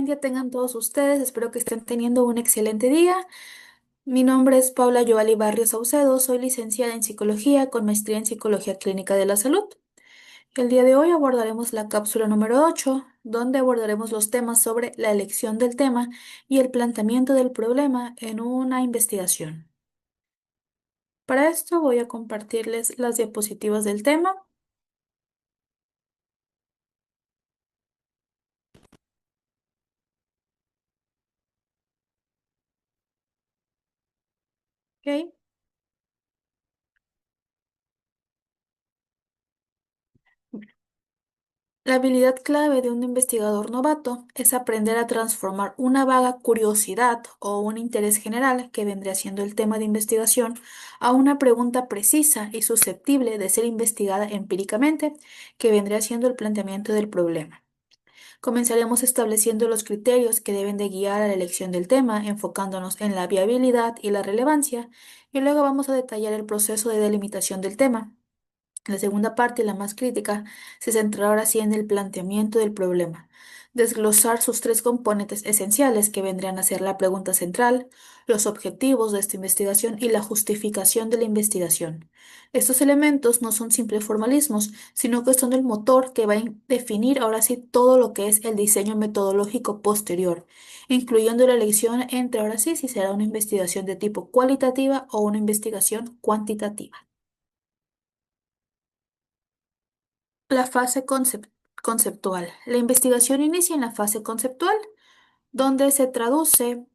buen día tengan todos ustedes. Espero que estén teniendo un excelente día. Mi nombre es Paula Yoali Barrios Saucedo. Soy licenciada en psicología con maestría en psicología clínica de la salud. El día de hoy abordaremos la cápsula número 8, donde abordaremos los temas sobre la elección del tema y el planteamiento del problema en una investigación. Para esto voy a compartirles las diapositivas del tema. ¿Ok? La habilidad clave de un investigador novato es aprender a transformar una vaga curiosidad o un interés general, que vendría siendo el tema de investigación, a una pregunta precisa y susceptible de ser investigada empíricamente, que vendría siendo el planteamiento del problema. Comenzaremos estableciendo los criterios que deben de guiar a la elección del tema, enfocándonos en la viabilidad y la relevancia, y luego vamos a detallar el proceso de delimitación del tema. La segunda parte, la más crítica, se centrará ahora sí en el planteamiento del problema, desglosar sus tres componentes esenciales que vendrían a ser la pregunta central, los objetivos de esta investigación y la justificación de la investigación. Estos elementos no son simples formalismos, sino que son el motor que va a definir ahora sí todo lo que es el diseño metodológico posterior, incluyendo la elección entre ahora sí si será una investigación de tipo cualitativa o una investigación cuantitativa. La fase conceptual. La investigación inicia en la fase conceptual, donde se traduce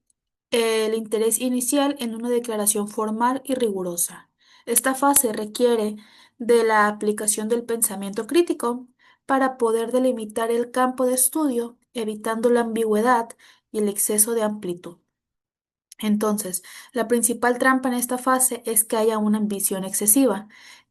el interés inicial en una declaración formal y rigurosa. Esta fase requiere de la aplicación del pensamiento crítico para poder delimitar el campo de estudio, evitando la ambigüedad y el exceso de amplitud. Entonces, la principal trampa en esta fase es que haya una ambición excesiva,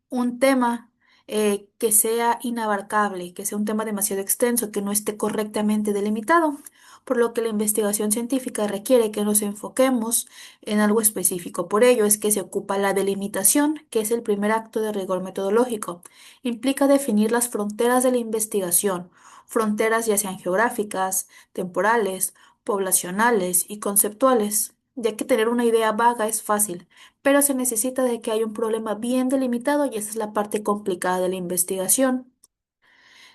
un tema que sea inabarcable, que sea un tema demasiado extenso, que no esté correctamente delimitado, por lo que la investigación científica requiere que nos enfoquemos en algo específico. Por ello es que se ocupa la delimitación, que es el primer acto de rigor metodológico. Implica definir las fronteras de la investigación, fronteras ya sean geográficas, temporales, poblacionales y conceptuales, ya que tener una idea vaga es fácil, pero se necesita de que haya un problema bien delimitado y esa es la parte complicada de la investigación.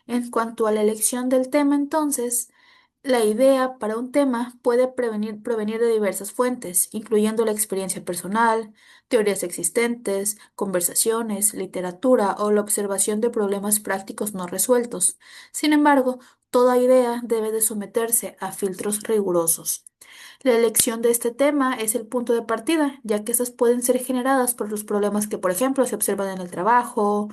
En cuanto a la elección del tema, entonces, la idea para un tema puede provenir de diversas fuentes, incluyendo la experiencia personal, teorías existentes, conversaciones, literatura o la observación de problemas prácticos no resueltos. Sin embargo, toda idea debe de someterse a filtros rigurosos. La elección de este tema es el punto de partida, ya que estas pueden ser generadas por los problemas que, por ejemplo, se observan en el trabajo,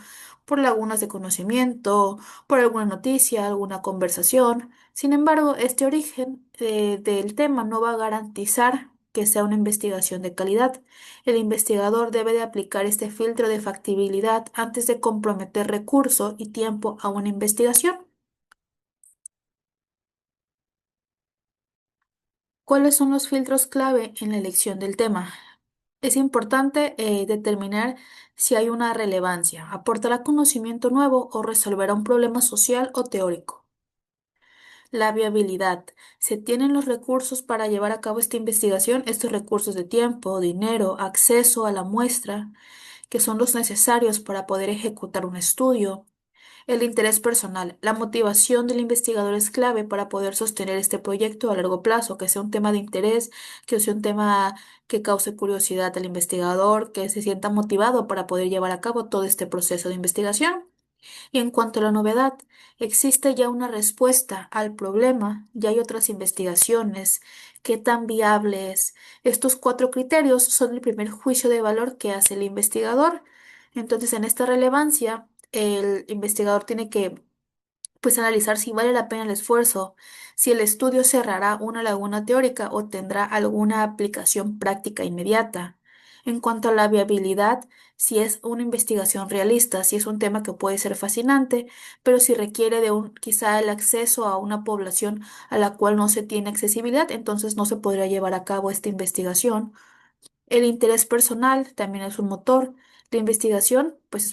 por lagunas de conocimiento, por alguna noticia, alguna conversación. Sin embargo, este origen del tema no va a garantizar que sea una investigación de calidad. El investigador debe de aplicar este filtro de factibilidad antes de comprometer recurso y tiempo a una investigación. ¿Cuáles son los filtros clave en la elección del tema? Es importante determinar si hay una relevancia, aportará conocimiento nuevo o resolverá un problema social o teórico. La viabilidad. ¿Se tienen los recursos para llevar a cabo esta investigación? Estos recursos de tiempo, dinero, acceso a la muestra, que son los necesarios para poder ejecutar un estudio. El interés personal. La motivación del investigador es clave para poder sostener este proyecto a largo plazo, que sea un tema de interés, que sea un tema que cause curiosidad al investigador, que se sienta motivado para poder llevar a cabo todo este proceso de investigación. Y en cuanto a la novedad, existe ya una respuesta al problema, ya hay otras investigaciones. ¿Qué tan viable es? Estos cuatro criterios son el primer juicio de valor que hace el investigador. Entonces, en esta relevancia, el investigador tiene que pues analizar si vale la pena el esfuerzo, si el estudio cerrará una laguna teórica o tendrá alguna aplicación práctica inmediata. En cuanto a la viabilidad, si es una investigación realista, si es un tema que puede ser fascinante, pero si requiere de quizá el acceso a una población a la cual no se tiene accesibilidad, entonces no se podría llevar a cabo esta investigación. El interés personal también es un motor. La investigación, pues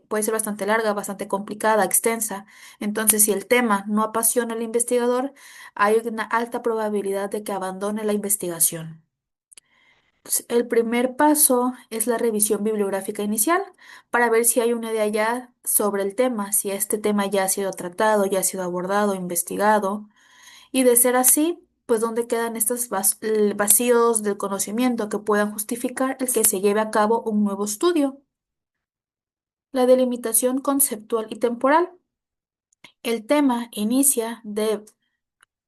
puede ser bastante larga, bastante complicada, extensa. Entonces, si el tema no apasiona al investigador, hay una alta probabilidad de que abandone la investigación. El primer paso es la revisión bibliográfica inicial para ver si hay una idea ya sobre el tema, si este tema ya ha sido tratado, ya ha sido abordado, investigado, y de ser así, pues dónde quedan estos vacíos del conocimiento que puedan justificar el que se lleve a cabo un nuevo estudio. La delimitación conceptual y temporal. El tema inicia de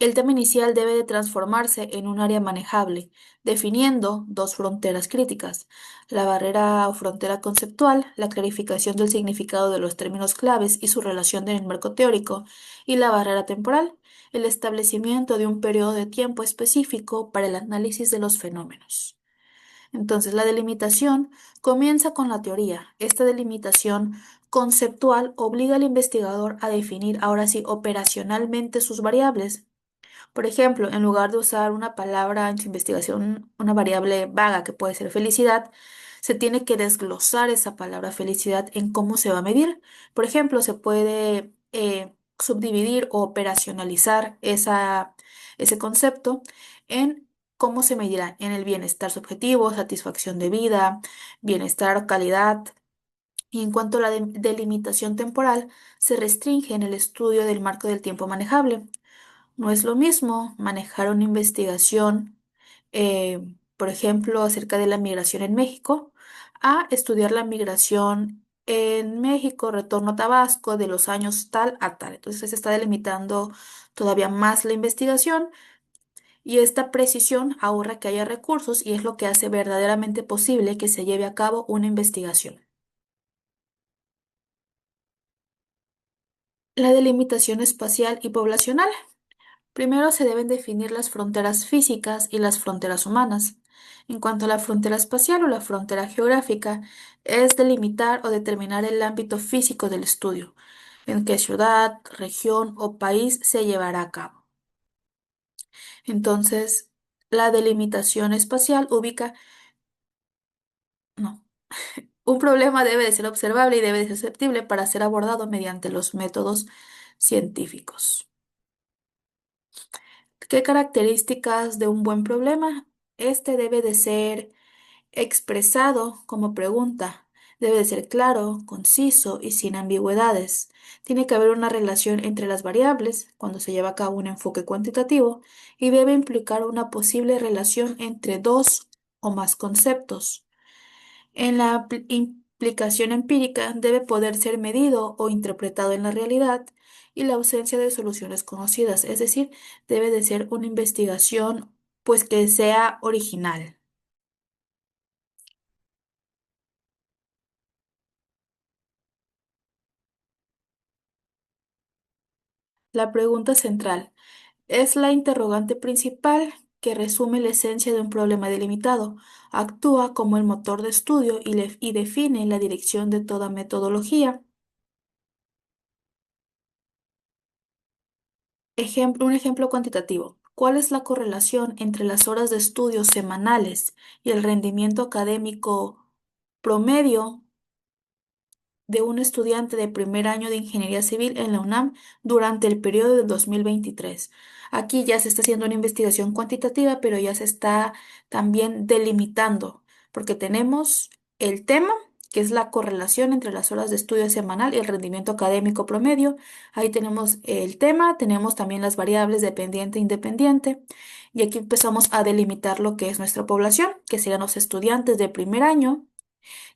El tema inicial debe de transformarse en un área manejable, definiendo dos fronteras críticas: la barrera o frontera conceptual, la clarificación del significado de los términos claves y su relación en el marco teórico, y la barrera temporal, el establecimiento de un periodo de tiempo específico para el análisis de los fenómenos. Entonces, la delimitación comienza con la teoría. Esta delimitación conceptual obliga al investigador a definir ahora sí operacionalmente sus variables. Por ejemplo, en lugar de usar una palabra en su investigación, una variable vaga que puede ser felicidad, se tiene que desglosar esa palabra felicidad en cómo se va a medir. Por ejemplo, se puede subdividir o operacionalizar ese concepto en cómo se medirá en el bienestar subjetivo, satisfacción de vida, bienestar, calidad. Y en cuanto a la delimitación temporal, se restringe en el estudio del marco del tiempo manejable. No es lo mismo manejar una investigación, por ejemplo, acerca de la migración en México, a estudiar la migración en México, retorno a Tabasco, de los años tal a tal. Entonces se está delimitando todavía más la investigación y esta precisión ahorra que haya recursos y es lo que hace verdaderamente posible que se lleve a cabo una investigación. La delimitación espacial y poblacional. Primero se deben definir las fronteras físicas y las fronteras humanas. En cuanto a la frontera espacial o la frontera geográfica, es delimitar o determinar el ámbito físico del estudio, en qué ciudad, región o país se llevará a cabo. Entonces, la delimitación espacial ubica, no, un problema debe de ser observable y debe de ser susceptible para ser abordado mediante los métodos científicos. ¿Qué características de un buen problema? Este debe de ser expresado como pregunta. Debe de ser claro, conciso y sin ambigüedades. Tiene que haber una relación entre las variables cuando se lleva a cabo un enfoque cuantitativo y debe implicar una posible relación entre dos o más conceptos. En la implicación empírica debe poder ser medido o interpretado en la realidad y la ausencia de soluciones conocidas, es decir, debe de ser una investigación pues que sea original. La pregunta central es la interrogante principal que resume la esencia de un problema delimitado, actúa como el motor de estudio y define la dirección de toda metodología. Un ejemplo cuantitativo. ¿Cuál es la correlación entre las horas de estudio semanales y el rendimiento académico promedio de un estudiante de primer año de ingeniería civil en la UNAM durante el periodo del 2023? Aquí ya se está haciendo una investigación cuantitativa, pero ya se está también delimitando, porque tenemos el tema, que es la correlación entre las horas de estudio semanal y el rendimiento académico promedio. Ahí tenemos el tema, tenemos también las variables dependiente e independiente, y aquí empezamos a delimitar lo que es nuestra población, que serían los estudiantes de primer año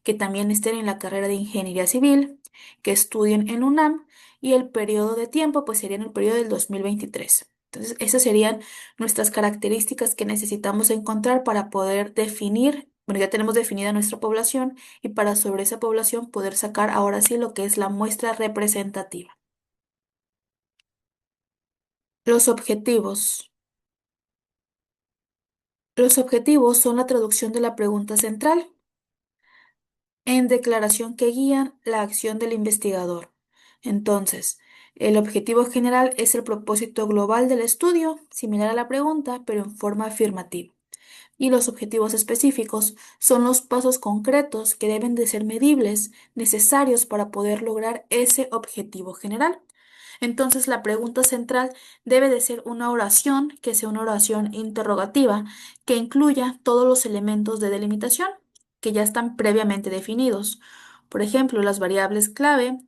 que también estén en la carrera de ingeniería civil, que estudien en UNAM y el periodo de tiempo pues sería en el periodo del 2023. Entonces, esas serían nuestras características que necesitamos encontrar para poder definir, bueno, ya tenemos definida nuestra población y para sobre esa población poder sacar ahora sí lo que es la muestra representativa. Los objetivos. Los objetivos son la traducción de la pregunta central en declaración que guían la acción del investigador. Entonces, el objetivo general es el propósito global del estudio, similar a la pregunta, pero en forma afirmativa. Y los objetivos específicos son los pasos concretos que deben de ser medibles, necesarios para poder lograr ese objetivo general. Entonces, la pregunta central debe de ser una oración que sea una oración interrogativa, que incluya todos los elementos de delimitación que ya están previamente definidos. Por ejemplo, las variables clave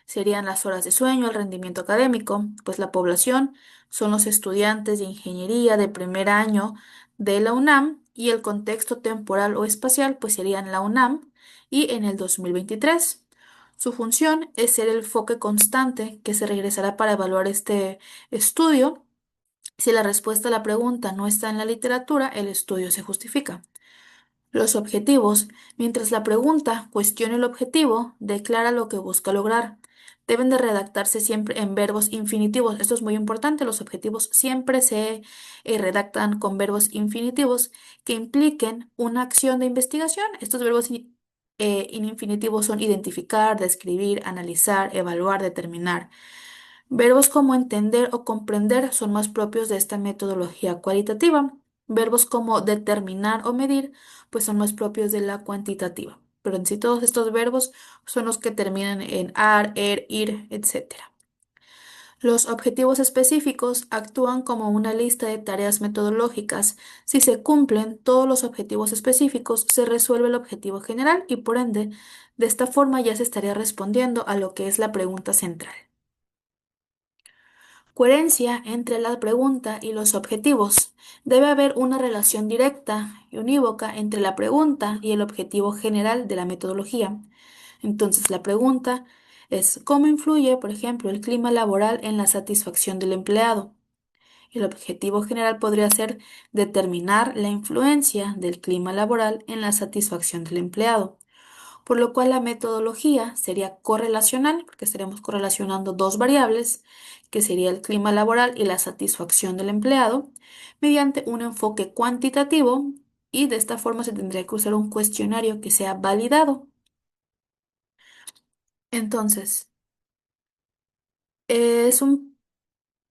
serían las horas de sueño, el rendimiento académico, pues la población son los estudiantes de ingeniería de primer año de la UNAM y el contexto temporal o espacial pues serían la UNAM y en el 2023. Su función es ser el foco constante que se regresará para evaluar este estudio. Si la respuesta a la pregunta no está en la literatura, el estudio se justifica. Los objetivos. Mientras la pregunta cuestiona el objetivo, declara lo que busca lograr. Deben de redactarse siempre en verbos infinitivos. Esto es muy importante. Los objetivos siempre se redactan con verbos infinitivos que impliquen una acción de investigación. Estos verbos in infinitivos son identificar, describir, analizar, evaluar, determinar. Verbos como entender o comprender son más propios de esta metodología cualitativa. Verbos como determinar o medir, pues son más propios de la cuantitativa. Pero en sí todos estos verbos son los que terminan en ar, er, ir, etc. Los objetivos específicos actúan como una lista de tareas metodológicas. Si se cumplen todos los objetivos específicos, se resuelve el objetivo general y por ende, de esta forma ya se estaría respondiendo a lo que es la pregunta central. Coherencia entre la pregunta y los objetivos. Debe haber una relación directa y unívoca entre la pregunta y el objetivo general de la metodología. Entonces, la pregunta es ¿cómo influye, por ejemplo, el clima laboral en la satisfacción del empleado? El objetivo general podría ser determinar la influencia del clima laboral en la satisfacción del empleado, por lo cual la metodología sería correlacional, porque estaremos correlacionando dos variables, que sería el clima laboral y la satisfacción del empleado, mediante un enfoque cuantitativo y de esta forma se tendría que usar un cuestionario que sea validado. Entonces, es un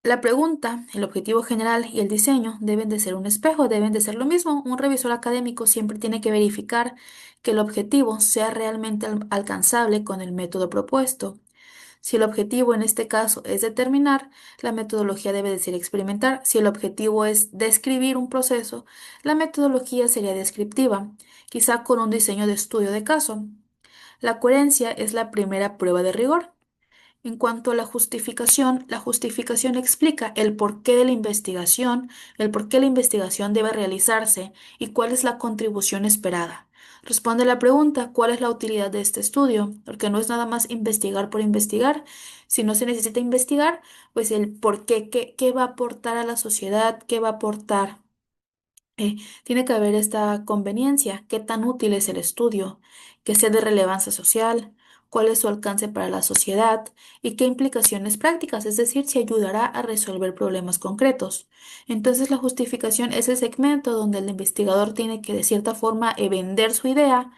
la pregunta, el objetivo general y el diseño deben de ser un espejo, deben de ser lo mismo. Un revisor académico siempre tiene que verificar que el objetivo sea realmente alcanzable con el método propuesto. Si el objetivo en este caso es determinar, la metodología debe de ser experimentar. Si el objetivo es describir un proceso, la metodología sería descriptiva, quizá con un diseño de estudio de caso. La coherencia es la primera prueba de rigor. En cuanto a la justificación explica el porqué de la investigación, el por qué la investigación debe realizarse y cuál es la contribución esperada. Responde la pregunta, ¿cuál es la utilidad de este estudio? Porque no es nada más investigar por investigar. Si no se necesita investigar, pues el por qué, qué va a aportar a la sociedad, qué va a aportar tiene que haber esta conveniencia, qué tan útil es el estudio, que sea de relevancia social, cuál es su alcance para la sociedad y qué implicaciones prácticas, es decir, si ayudará a resolver problemas concretos. Entonces, la justificación es el segmento donde el investigador tiene que, de cierta forma, vender su idea,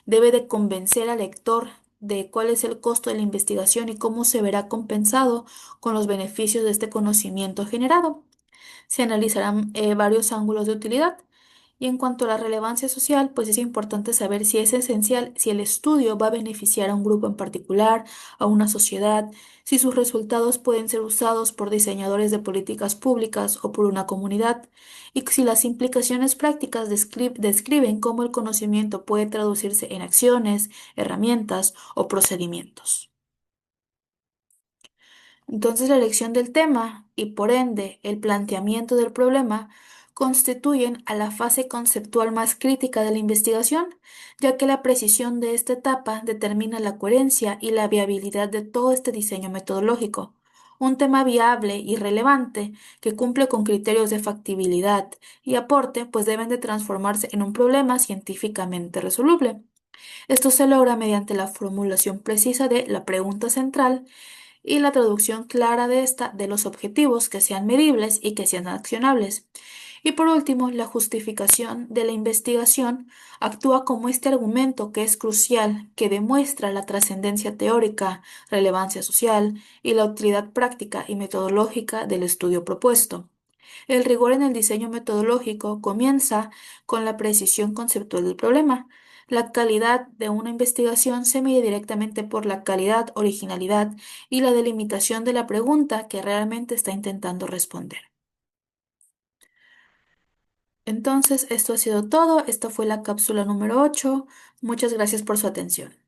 debe de convencer al lector de cuál es el costo de la investigación y cómo se verá compensado con los beneficios de este conocimiento generado. Se analizarán varios ángulos de utilidad. Y en cuanto a la relevancia social, pues es importante saber si es esencial, si el estudio va a beneficiar a un grupo en particular, a una sociedad, si sus resultados pueden ser usados por diseñadores de políticas públicas o por una comunidad, y si las implicaciones prácticas describen cómo el conocimiento puede traducirse en acciones, herramientas o procedimientos. Entonces, la elección del tema y por ende el planteamiento del problema constituyen a la fase conceptual más crítica de la investigación, ya que la precisión de esta etapa determina la coherencia y la viabilidad de todo este diseño metodológico. Un tema viable y relevante que cumple con criterios de factibilidad y aporte, pues deben de transformarse en un problema científicamente resoluble. Esto se logra mediante la formulación precisa de la pregunta central y la traducción clara de esta de los objetivos que sean medibles y que sean accionables. Y por último, la justificación de la investigación actúa como este argumento que es crucial, que demuestra la trascendencia teórica, relevancia social y la utilidad práctica y metodológica del estudio propuesto. El rigor en el diseño metodológico comienza con la precisión conceptual del problema. La calidad de una investigación se mide directamente por la calidad, originalidad y la delimitación de la pregunta que realmente está intentando responder. Entonces, esto ha sido todo. Esta fue la cápsula número 8. Muchas gracias por su atención.